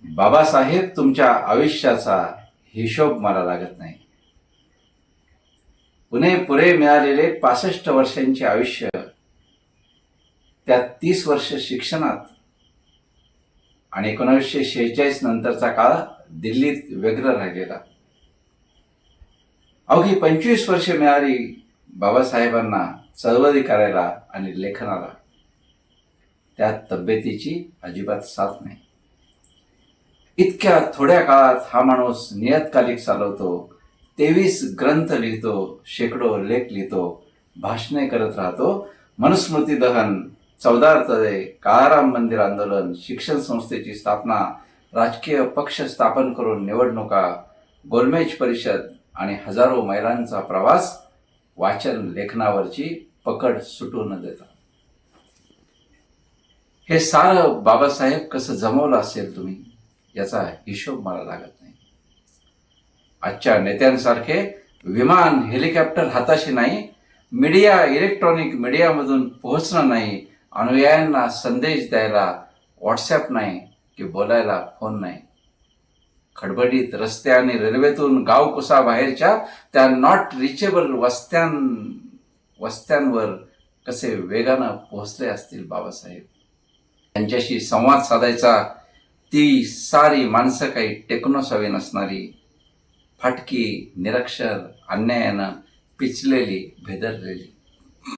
बाबासाहेब, तुमच्या आयुष्याचा हिशोब मला लागत नाही. पुरे मिळालेले 65 वर्षांचे आयुष्य, त्यात 30 वर्ष शिक्षणात आणि 1946 नंतरचा काळ दिल्लीत व्यग्र राहिलेला. अवघी 25 वर्ष मिळाली बाबासाहेबांना चळवळी करायला आणि लेखनाला. त्यात तब्येतीची अजिबात साथ नाही. इतक्या थोड्या काळात हा माणूस नियतकालिक चालवतो, 23 ग्रंथ लिहितो, शेकडो लेख लिहितो, भाषणे करत राहतो, मनुस्मृती दहन, 14 तळे, काळाराम मंदिर आंदोलन, शिक्षण संस्थेची स्थापना, राजकीय पक्ष स्थापन करून निवडणुका, गोलमेज परिषद आणि हजारो मैलांचा प्रवास वाचन लेखनावरची पकड सुटू न देता. हे सारं बाबासाहेब कसं जमवलं असेल तुम्ही, याचा हिशोब मला लागत नाही. आजच्या नेत्यांसारखे विमान हेलिकॉप्टर हाताशी नाही, मीडिया इलेक्ट्रॉनिक मीडियामधून पोहोचणं नाही, अनुयायांना संदेश द्यायला व्हॉट्सॲप नाही की बोलायला फोन नाही, खडबडीत रस्ते आणि रेल्वेतून गावकुसा बाहेरच्या त्या नॉट रिचेबल वस्त्यांवर कसे वेगानं पोहोचले असतील बाबासाहेब. त्यांच्याशी संवाद साधायचा ती सारी माणसं काही टेक्नोसवी नसणारी, फाटकी, निरक्षर, अन्यायानं पिचलेली, भेदरलेली.